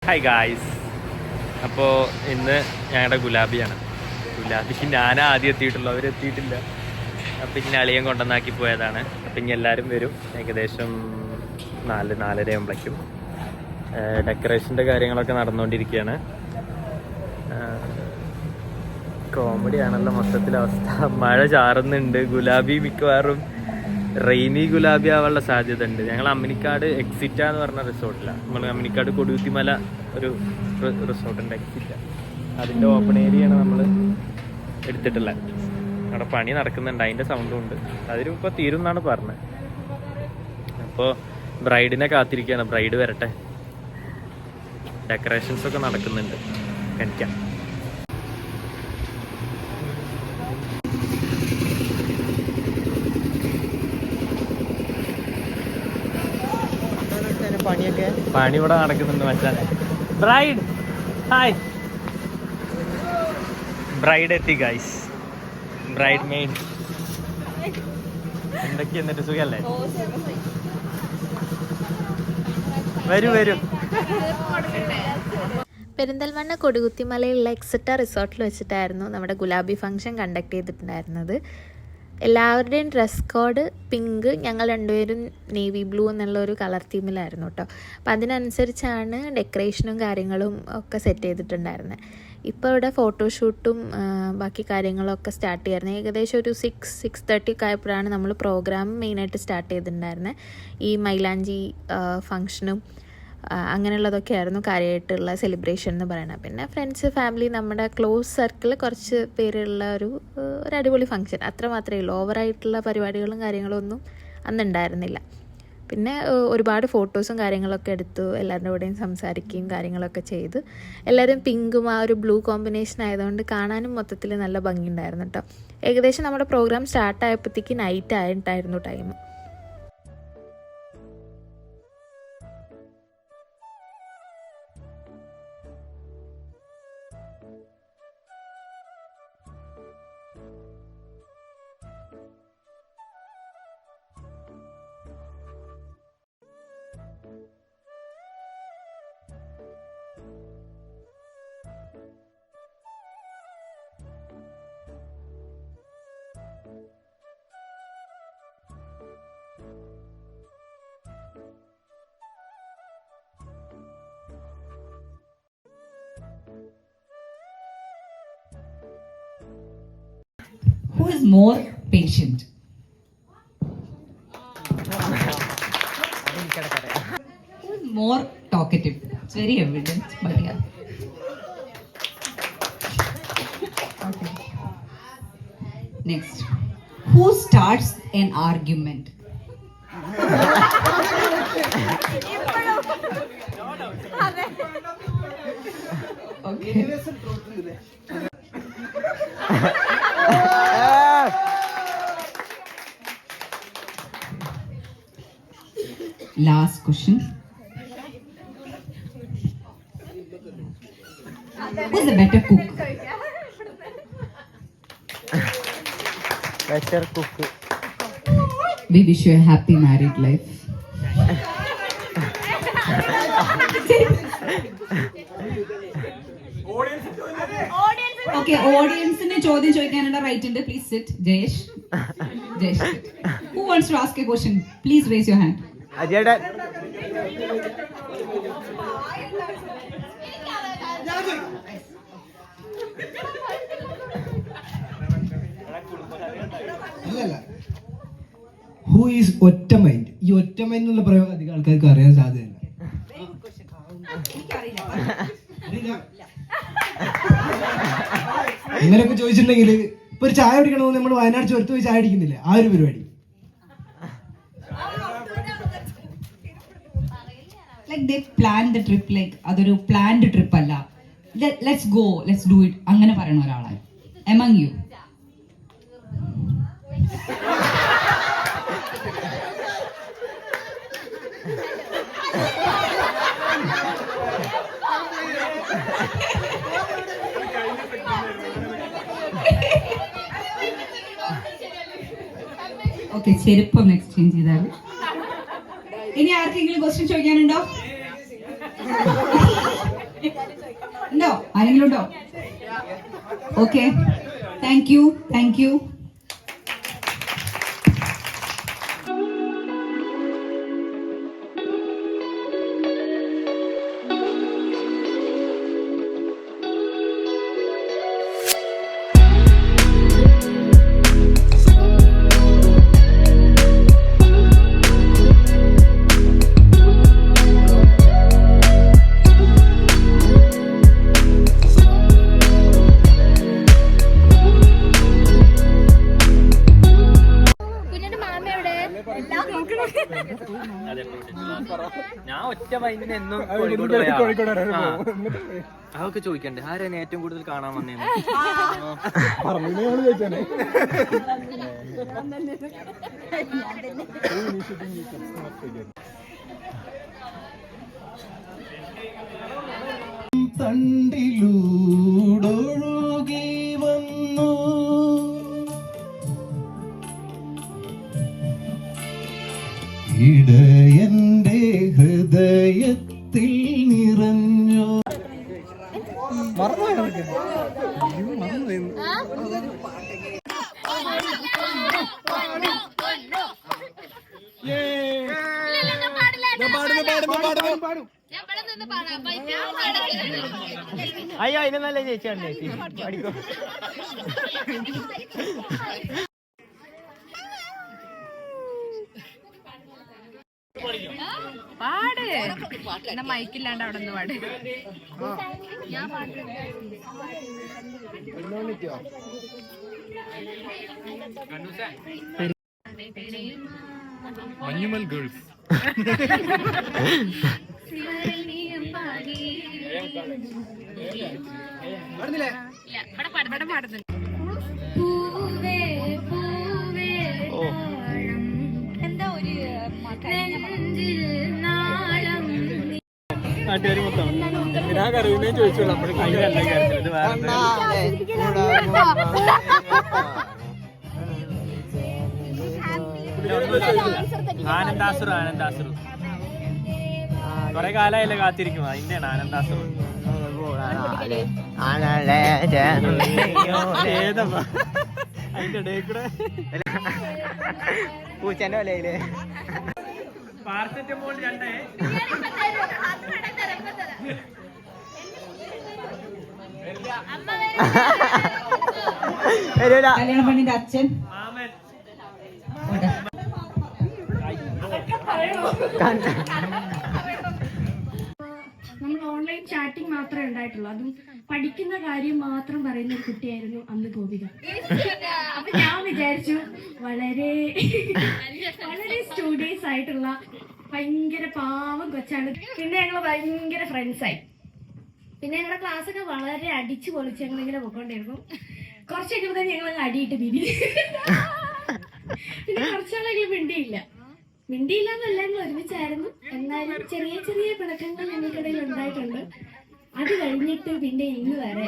Hi guys. അപ്പോൾ ഇന്ന് ഞങ്ങളുടെ ഗുലാബിയാണ്. ഗുലാബിക്ക് ഞാൻ ആദ്യം എത്തിയിട്ടുള്ളൂ, അവരെത്തിയിട്ടില്ല. അപ്പം ഇങ്ങനെ അളിയൻ കൊണ്ടുവന്നാക്കി പോയതാണ്. അപ്പം ഇനി എല്ലാവരും വരും ഏകദേശം 4-4:30 ആകുമ്പോഴേക്കും. ഡെക്കറേഷൻ്റെ കാര്യങ്ങളൊക്കെ നടന്നുകൊണ്ടിരിക്കുകയാണ്. കോമഡിയാണല്ലോ മൊത്തത്തിലവസ്ഥ. മഴ ചാറുന്നുണ്ട്. ഗുലാബി മിക്കവാറും റെയിനി ഗുലാബി ആവാനുള്ള സാധ്യത ഉണ്ട്. ഞങ്ങൾ അമ്മിനിക്കാട് എക്സിറ്റ എന്ന് പറഞ്ഞ റിസോർട്ടിലാണ്. നമ്മൾ അമ്മിനിക്കാട് കൊടുകുത്തിമല ഒരു റിസോർട്ടുണ്ട് എക്സിറ്റ. അതിൻ്റെ ഓപ്പൺ ഏരിയയാണ് നമ്മൾ എടുത്തിട്ടുള്ളത്. അവിടെ പണി നടക്കുന്നുണ്ട്, അതിൻ്റെ സൗണ്ടും ഉണ്ട്. അതിലും ഇപ്പോൾ തീരും എന്നാണ് പറഞ്ഞത്. അപ്പോൾ ബ്രൈഡിനെ കാത്തിരിക്കുകയാണ്, ബ്രൈഡ് വരട്ടെ. ഡെക്കറേഷൻസൊക്കെ നടക്കുന്നുണ്ട്, കഴിക്കാം. പണി ഇവിടെ നടക്കുന്നുണ്ട് മച്ചാനെ. Bride hi. ബ്രൈഡ് എത്തി ഗൈസ്. ബ്രൈഡ് മെയ്ഡ് എന്തൊക്കെയാ? എന്നിട്ട് സുഖല്ലേ? വരൂ വരൂ. പെരിന്തൽമണ്ണ കൊടുകുത്തിമലയിലുള്ള എക്സിറ്റ റിസോർട്ടിൽ വെച്ചിട്ടായിരുന്നു നമ്മുടെ ഗുലാബി ഫംഗ്ഷൻ കണ്ടക്ട് ചെയ്തിട്ടുണ്ടായിരുന്നത്. എല്ലാവരുടെയും ഡ്രസ് കോഡ് പിങ്ക്, ഞങ്ങൾ രണ്ടുപേരും നേവി ബ്ലൂ എന്നുള്ള ഒരു കളർ തീമിലായിരുന്നു കേട്ടോ. അപ്പം അതിനനുസരിച്ചാണ് ഡെക്കറേഷനും കാര്യങ്ങളും ഒക്കെ സെറ്റ് ചെയ്തിട്ടുണ്ടായിരുന്നത്. ഇപ്പോൾ ഇവിടെ ഫോട്ടോഷൂട്ടും ബാക്കി കാര്യങ്ങളൊക്കെ സ്റ്റാർട്ട് ചെയ്യായിരുന്നു. ഏകദേശം ഒരു 6-6:30 ഒക്കെ ആയപ്പോഴാണ് നമ്മൾ പ്രോഗ്രാം മെയിനായിട്ട് സ്റ്റാർട്ട് ചെയ്തിട്ടുണ്ടായിരുന്നത്. ഈ മൈലാഞ്ചി ഫംഗ്ഷനും അങ്ങനെയുള്ളതൊക്കെ ആയിരുന്നു കാര്യമായിട്ടുള്ള സെലിബ്രേഷൻ എന്ന് പറയുന്നത്. പിന്നെ ഫ്രണ്ട്സ്, ഫാമിലി, നമ്മുടെ ക്ലോസ് സർക്കിൾ കുറച്ച് പേരുള്ള ഒരു അടിപൊളി ഫംഗ്ഷൻ, അത്ര മാത്രമേ ഉള്ളൂ. ഓവറായിട്ടുള്ള പരിപാടികളും കാര്യങ്ങളും ഒന്നും അന്നുണ്ടായിരുന്നില്ല. പിന്നെ ഒരുപാട് ഫോട്ടോസും കാര്യങ്ങളൊക്കെ എടുത്തു, എല്ലാവരുടെ കൂടെയും സംസാരിക്കുകയും കാര്യങ്ങളൊക്കെ ചെയ്ത്. എല്ലാവരും പിങ്കും ആ ഒരു ബ്ലൂ കോമ്പിനേഷൻ ആയതുകൊണ്ട് കാണാനും മൊത്തത്തിൽ നല്ല ഭംഗിയുണ്ടായിരുന്നു കേട്ടോ. ഏകദേശം നമ്മുടെ പ്രോഗ്രാം സ്റ്റാർട്ടായപ്പോഴത്തേക്ക് നൈറ്റ് ആയിട്ടായിരുന്നു time. Who is more patient? Who is more talkative? It's very evident, but yeah. Okay. Next. Who starts an argument? Okay. Last question. Who's a better cook? Better cook. We wish you a happy married life. Okay, audience ne ചോദ്യം ചോദിക്കാനുള്ള right ഉണ്ട്. Please sit. Jayesh. Who wants to ask a question? Please raise your hand. അജയുടെ who is ഒറ്റ mind? ഈ ഒറ്റ mind എന്നുള്ള പ്രയോഗം അധികം ആൾക്കാർക്ക് അറിയാൻ സാധ്യതയില്ല. ഇങ്ങനെയൊക്കെ ചോദിച്ചിട്ടുണ്ടെങ്കിൽ ഇപ്പൊ ഒരു ചായ കുടിക്കണമെന്ന് നമ്മൾ വയനാട് ചുരത്ത് പോയി ചായ അടിക്കുന്നില്ലേ, ആ ഒരു പരിപാടി. Like they planned the trip, like അതൊരു planned trip അല്ല. Let's go, let's do it അങ്ങനെ പറയുന്ന ഒരാളാണ് among you. ഓക്കെ, ചെരുപ്പം എക്സ്ചേഞ്ച് ചെയ്താൽ. ഇനി ആർക്കെങ്കിലും ക്വസ്റ്റ്യൻ ചോദിക്കാനുണ്ടോ? ഉണ്ടോ? ആരെങ്കിലും ഉണ്ടോ? Okay, thank you, thank you. ഞാൻ ഒറ്റ മൈൻഡിന് എന്നും അതൊക്കെ ചോദിക്കണ്ടേ ആരാണ് ഏറ്റവും കൂടുതൽ കാണാൻ വന്നേന്ന്? തണ്ടിലൂടൊഴുകി വന്നു ഇടയന്റെ ഹൃദയത്തിൽ നിറഞ്ഞു. അയ്യോ അതിന് നല്ല ചേച്ചിയാണ് ചേച്ചി പഠിക്കോ. പാട് മൈക്കില്ലാണ്ട് അവിടെ നിന്ന് പാട്. മഞ്ഞുമൽ ഗേൾസ് നാട്ടുകാർ മൊത്തം ഞാൻ കറിയുന്നേ ചോദിച്ചോളൂ. നമ്മൾ കയ്യിലല്ല കയറുന്നത്, ഇത് വേറെ ആനന്ദാസുറു. ആനന്ദാസുറു കൊറേ കാലായല്ലേ കാത്തിരിക്കും, അതിന്റെയാണ് ആനന്ദാസുറു. ഏതപ്പാ അതിന്റെ ഇടയിൽ കൂടെ പൂച്ചന്റെ വലയില് പാർസെറ്റമോൾ 2 കല്യാണ പെണ്ണിന്റെ അച്ഛൻ മാമൻ നമ്മൾ ഓൺലൈൻ ചാറ്റിംഗ് മാത്രമേ ഉണ്ടായിട്ടുള്ളൂ. അതും പഠിക്കുന്ന കാര്യം മാത്രം പറയുന്ന ഒരു കുട്ടിയായിരുന്നു അന്ന് ഗോപിക. അപ്പൊ ഞാൻ വിചാരിച്ചു വളരെ സ്റ്റുഡീസ് ആയിട്ടുള്ള ഭയങ്കര പാവം കൊച്ചാണ്. പിന്നെ ഞങ്ങൾ ഭയങ്കര ഫ്രണ്ട്സായി. പിന്നെ ഞങ്ങളുടെ ക്ലാസ്സൊക്കെ വളരെ അടിച്ചു പൊളിച്ച് ഞങ്ങൾ ഇങ്ങനെ പോയിക്കൊണ്ടിരുന്നു. കുറച്ച് കഴിയുമ്പോൾ ഞങ്ങൾ അടിയിട്ട് പിരി. പിന്നെ കുറച്ചാളെങ്കിലും മിണ്ടിയില്ല എന്നല്ല, ഞങ്ങൾ ഒരുമിച്ചായിരുന്നു. എന്നാലും ചെറിയ ചെറിയ പിണക്കങ്ങൾ ഞങ്ങൾക്കിടയിൽ ഉണ്ടായിട്ടുണ്ട്. അത് കഴിഞ്ഞിട്ട് പിന്നെ ഇന്ന് വരെ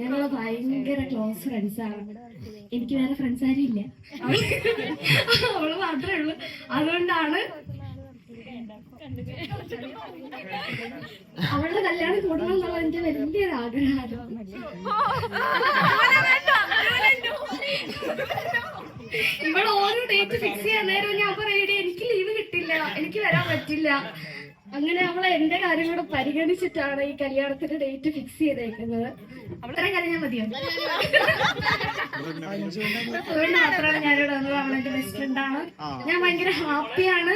ഞങ്ങൾ ഭയങ്കര ക്ലോസ് ഫ്രണ്ട്സാണ്. എനിക്ക് വേറെ ഫ്രണ്ട്സ് ആരും ഇല്ല, അവള് മാത്രമേ ഉള്ളൂ. അതുകൊണ്ടാണ് അവളുടെ കല്യാണം കൂടണം എന്നുള്ള എന്റെ വലിയൊരു ആഗ്രഹമായിരുന്നു. ഇവിടെ ഓരോ ഡേറ്റ് ഫിക്സ് ചെയ്യാൻ നേരം ഞാൻ പറയട്ടെ എനിക്ക് ലീവ് കിട്ടില്ല, എനിക്ക് വരാൻ പറ്റില്ല. അങ്ങനെ അവൾ എന്റെ കാര്യം കൂടെ പരിഗണിച്ചിട്ടാണ് ഈ കല്യാണത്തിന്റെ ഡേറ്റ് ഫിക്സ് ചെയ്തേക്കുന്നത്. അത്രയും കാര്യം ഞാൻ മതിയോ? അതുകൊണ്ട് മാത്രമാണ് ഞാനിവിടെ വന്നത്. അവളെന്റെ ബെസ്റ്റ് ഫ്രണ്ടാണ്. ഞാൻ ഭയങ്കര ഹാപ്പിയാണ്.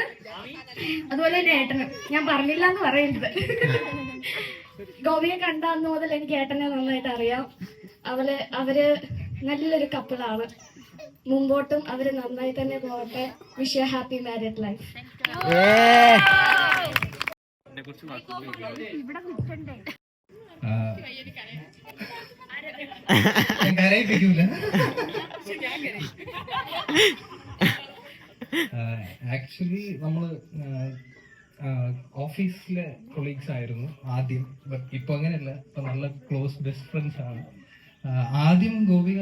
അതുപോലെ എന്റെ ഏട്ടനും ഞാൻ പറഞ്ഞില്ല എന്ന് പറയരുത്. ഗോപിയെ കണ്ടാന്ന് മുതൽ എനിക്ക് ഏട്ടനെ നന്നായിട്ട് അറിയാം. അവര് നല്ലൊരു കപ്പിളാണ്. മുമ്പോട്ടും അവര് നന്നായി തന്നെ പോകട്ടെ. Wish you happy married life. Actually നമ്മള് ഓഫീസിലെ കൊളീഗ്സ് ആയിരുന്നു ആദ്യം. ബട്ട് ഇപ്പൊ അങ്ങനെയല്ല, ഇപ്പൊ നല്ല ക്ലോസ് ബെസ്റ്റ് ഫ്രണ്ട്സ് ആണ്. ആദ്യം ഗോപിക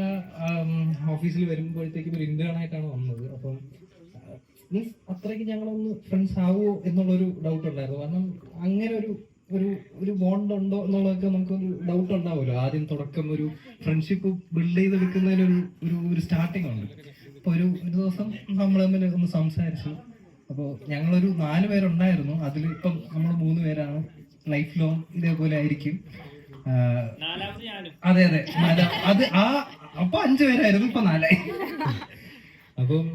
ഓഫീസിൽ വരുമ്പോഴത്തേക്കും ഒരു ഇന്റേൺ ആയിട്ടാണ് വന്നത്. അപ്പം മീൻസ് അത്രയ്ക്ക് ഞങ്ങളൊന്ന് ഫ്രണ്ട്സ് ആവുമോ എന്നുള്ളൊരു ഡൗട്ട് ഉണ്ടായിരുന്നു. കാരണം അങ്ങനെ ഒരു ഒരു ബോണ്ട് ഉണ്ടോ എന്നുള്ളതൊക്കെ നമുക്കൊരു ഡൗട്ട് ഉണ്ടാവുമല്ലോ. ആദ്യം തുടക്കം ഒരു ഫ്രണ്ട്ഷിപ്പ് ബിൽഡ് ചെയ്തെടുക്കുന്നതിനൊരു ഒരു സ്റ്റാർട്ടിങ് ഉണ്ട്. അപ്പോൾ ഒരു ദിവസം നമ്മൾ തമ്മിൽ ഒന്ന് സംസാരിച്ചു. അപ്പോൾ ഞങ്ങളൊരു 4 പേരുണ്ടായിരുന്നു. അതിൽ ഇപ്പം നമ്മൾ 3 പേരാണ്. ലൈഫ് ലോങ് ഇതേപോലെ ആയിരിക്കും. അതെ അത് അപ്പൊ 5 പേരായിരുന്നു, ഇപ്പൊ 4ആയി. അപ്പം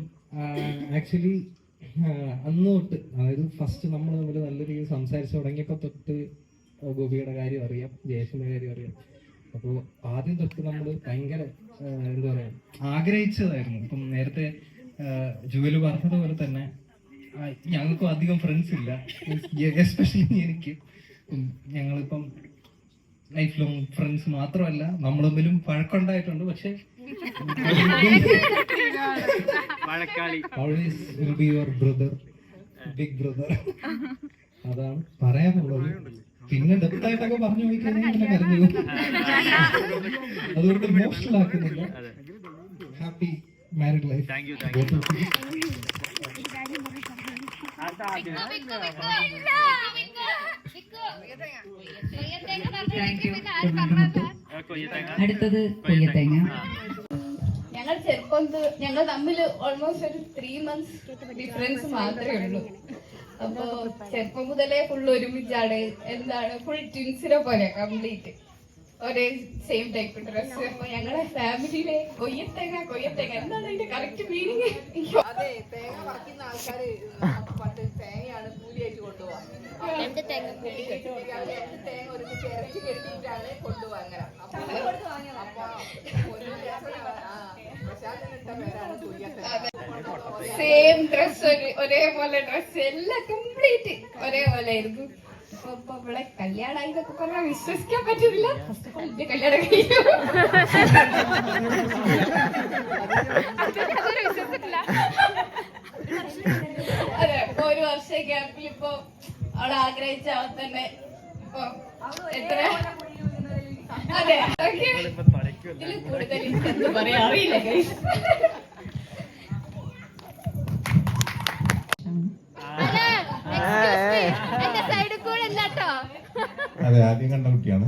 ആക്ച്വലി അന്ന് തൊട്ട്, അതായത് ഫസ്റ്റ് നമ്മൾ തമ്മിൽ നല്ല രീതിയിൽ സംസാരിച്ച് തുടങ്ങിയപ്പോൾ തൊട്ട് ഗോപിയുടെ കാര്യം അറിയാം, ജയേഷിന്റെ കാര്യം അറിയാം. അപ്പോൾ ആദ്യം തൊട്ട് നമ്മൾ ഭയങ്കര എന്താ പറയാ ആഗ്രഹിച്ചതായിരുന്നു. ഇപ്പം നേരത്തെ ജുവല് പറഞ്ഞതുപോലെ തന്നെ ഞങ്ങൾക്കും അധികം ഫ്രണ്ട്സ് ഇല്ല, എസ്പെഷ്യലി എനിക്ക്. ഞങ്ങളിപ്പം ലൈഫ് ലോങ് ഫ്രണ്ട്സ് മാത്രമല്ല, നമ്മൾ തമ്മിലും പഴക്കമുണ്ടായിട്ടുണ്ട്. പക്ഷെ always will be your brother, big brother. അതാണ് പറയാനുള്ളത്. പിന്നെ ഡെപ്തായിട്ടൊക്കെ പറഞ്ഞു പോയി കഴിഞ്ഞാൽ ഇങ്ങനെ കരഞ്ഞു, അതുകൊണ്ട് ഇമോഷണൽ ആക്കുന്നില്ല. Happy married life. അടുത്തത് കൊയ്യത്തേങ്ങ. ഞങ്ങൾ തമ്മിൽ ഓൾമോസ്റ്റ് ഒരു 3 months ഡിഫറൻസ് മാത്രമേ ഉള്ളൂ. അപ്പൊ ചെറുപ്പം മുതലേ ഫുൾ ഒരുമിച്ചാണ്. എന്താണ് ഫുൾ ട്വിൻസിനെ പോലെ കംപ്ലീറ്റ് ഒരേ സെയിം ടൈപ്പ് ഡ്രസ്. അപ്പൊ ഞങ്ങളുടെ ഫാമിലിയിലെ കൊയ്യത്തേങ്ങ എന്താണ് അതിന്റെ കറക്റ്റ് മീനിങ്? അതെ, തേങ്ങ പറിക്കുന്ന ആൾക്കാര് പണ്ട് തേങ്ങയാണ് കൂലിയായിട്ട് കൊണ്ടുപോവാ. തേങ്ങ ഒരുമിച്ച് ഇറച്ചി കെട്ടിയിട്ടാണ് കൊണ്ടുപോവാ. അങ്ങനെ സെയിം ഡ്രസ്, ഒരേപോലെ ഡ്രസ്, എല്ലാം കംപ്ലീറ്റ് ഒരേപോലെ ആയിരുന്നു. അപ്പൊ ഇവിടെ കല്യാണമായി എന്നൊക്കെ പറഞ്ഞാൽ വിശ്വസിക്കാൻ പറ്റുന്നില്ല. ഫസ്റ്റ് ഓഫ് ഓൾ എന്റെ കല്യാണം കഴിഞ്ഞു. അതെ, ഇപ്പൊ 1 വർഷം ഗ്യാപ്പിൽ ഇപ്പൊ അവിടെ ആഗ്രഹിച്ച അവൻ തന്നെ ഇപ്പൊ എത്ര അതെ ഇതിൽ കൂടുതൽ എന്ത് പറയാ അറിയില്ല. അതെ, ആദ്യം കണ്ട കുട്ടിയാണ്.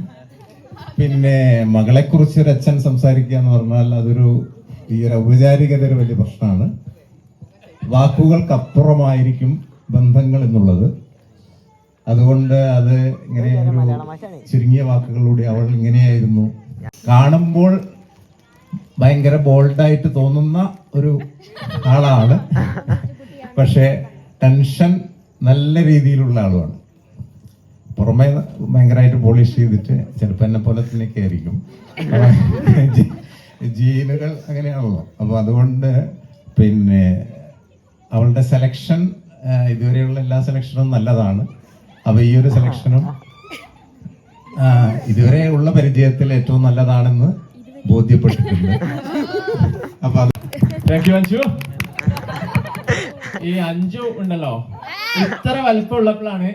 പിന്നെ മകളെ കുറിച്ച് ഒരു അച്ഛൻ സംസാരിക്കുക എന്ന് പറഞ്ഞാൽ അതൊരു ഈ ഒരു ഔപചാരികത ഒരു വലിയ പ്രശ്നമാണ്. വാക്കുകൾക്കപ്പുറമായിരിക്കും ബന്ധങ്ങൾ എന്നുള്ളത്. അതുകൊണ്ട് അത് ഇങ്ങനെ ഒരു ചുരുങ്ങിയ വാക്കുകളിലൂടെ അവൾ ഇങ്ങനെയായിരുന്നു. കാണുമ്പോൾ ഭയങ്കര ബോൾഡായിട്ട് തോന്നുന്ന ഒരു ആളാണ്, പക്ഷെ ടെൻഷൻ നല്ല രീതിയിലുള്ള ആളുമാണ്. പുറമെ ഭയങ്കരമായിട്ട് പോളിഷ് ചെയ്തിട്ട് ചിലപ്പോൾ എന്നെ പോലെ തന്നെയൊക്കെ ആയിരിക്കും. ജീനുകൾ അങ്ങനെയാണല്ലോ. അപ്പോൾ അതുകൊണ്ട് പിന്നെ അവളുടെ സെലക്ഷൻ ഇതുവരെയുള്ള എല്ലാ സെലക്ഷനും നല്ലതാണ്. അപ്പോൾ ഈ ഒരു സെലക്ഷനും ഇതുവരെ ഉള്ള പരിചയത്തിൽ ഏറ്റവും നല്ലതാണെന്ന് ബോധ്യപ്പെട്ടിട്ടുണ്ട്. അപ്പൊ അത് താങ്ക് യു അഞ്ജു. ഈ അഞ്ജു ഉണ്ടല്ലോ, ഇത്ര വലിപ്പമുള്ളപ്പോഴാണ്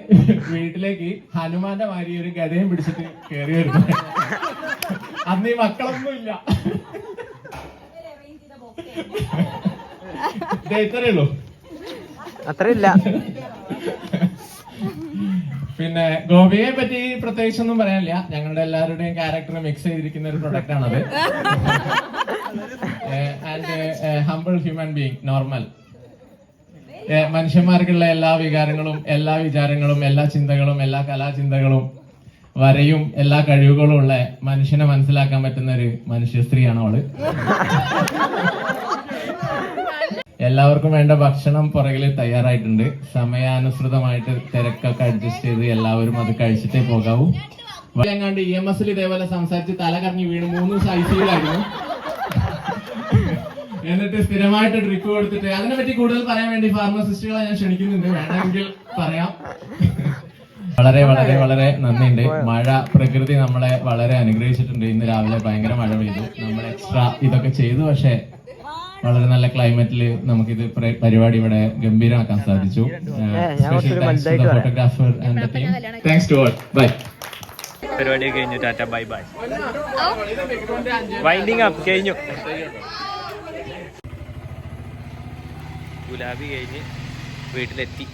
വീട്ടിലേക്ക് ഹനുമാന്റെ മാതിരി ഒരു ഗതയും പിടിച്ചിട്ട് കയറി വരുന്നത്. അന്ന് ഈ മക്കളൊന്നും ഇല്ല. ഇത്രേ ഉള്ളൂ, അത്രയില്ല. പിന്നെ ഗോപിയെ പറ്റി പ്രത്യേകിച്ചൊന്നും പറയാനില്ല. ഞങ്ങളുടെ എല്ലാവരുടെയും ക്യാരക്ടർ മിക്സ് ചെയ്തിരിക്കുന്ന ഒരു പ്രൊഡക്റ്റ് ആണത്. And humble human being, normal. മനുഷ്യന്മാർക്കുള്ള എല്ലാ വികാരങ്ങളും, എല്ലാ വിചാരങ്ങളും, എല്ലാ ചിന്തകളും, എല്ലാ കലാചിന്തകളും, വരയും എല്ലാ കഴിവുകളും ഉള്ള മനുഷ്യനെ മനസ്സിലാക്കാൻ പറ്റുന്ന ഒരു മനുഷ്യ സ്ത്രീയാണ് അവള്. എല്ലാവർക്കും വേണ്ട ഭക്ഷണം പുറകിൽ തയ്യാറായിട്ടുണ്ട്. സമയാനുസൃതമായിട്ട് തിരക്കൊക്കെ അഡ്ജസ്റ്റ് ചെയ്ത് എല്ലാവരും അത് കഴിച്ചിട്ടേ പോകാവൂ. എങ്ങാണ്ട് EMS ഇതേപോലെ സംസാരിച്ച് തല കറങ്ങി വീണ് 3 ദിവസം ICUലായിരുന്നു. എന്നിട്ട് സ്ഥിരമായിട്ട് ഡ്രിപ്പ് കൊടുത്തിട്ട് അതിനെപ്പറ്റി കൂടുതൽ പറയാൻ വേണ്ടി ഫാർമസിസ്റ്റുകളെ ഞാൻ ക്ഷണിക്കുന്നുണ്ട്, വേണമെങ്കിൽ പറയാം. വളരെ വളരെ വളരെ നന്ദിയുണ്ട്. മഴ, പ്രകൃതി നമ്മളെ വളരെ അനുഗ്രഹിച്ചിട്ടുണ്ട്. ഇന്ന് രാവിലെ ഭയങ്കര മഴ പെയ്തു. നമ്മൾ എക്സ്ട്രാ ഇതൊക്കെ ചെയ്തു, പക്ഷെ വളരെ നല്ല ക്ലൈമറ്റിൽ നമുക്കിത് പരിപാടി ഇവിടെ ഗംഭീരമാക്കാൻ സാധിച്ചു. Photographer and team, thanks to all. Bye. പരിപാടി കഴിഞ്ഞു. Tata, bye bye. Winding up കഴിഞ്ഞു. ഗുലാബി കഴിഞ്ഞ് വീട്ടിലെത്തി.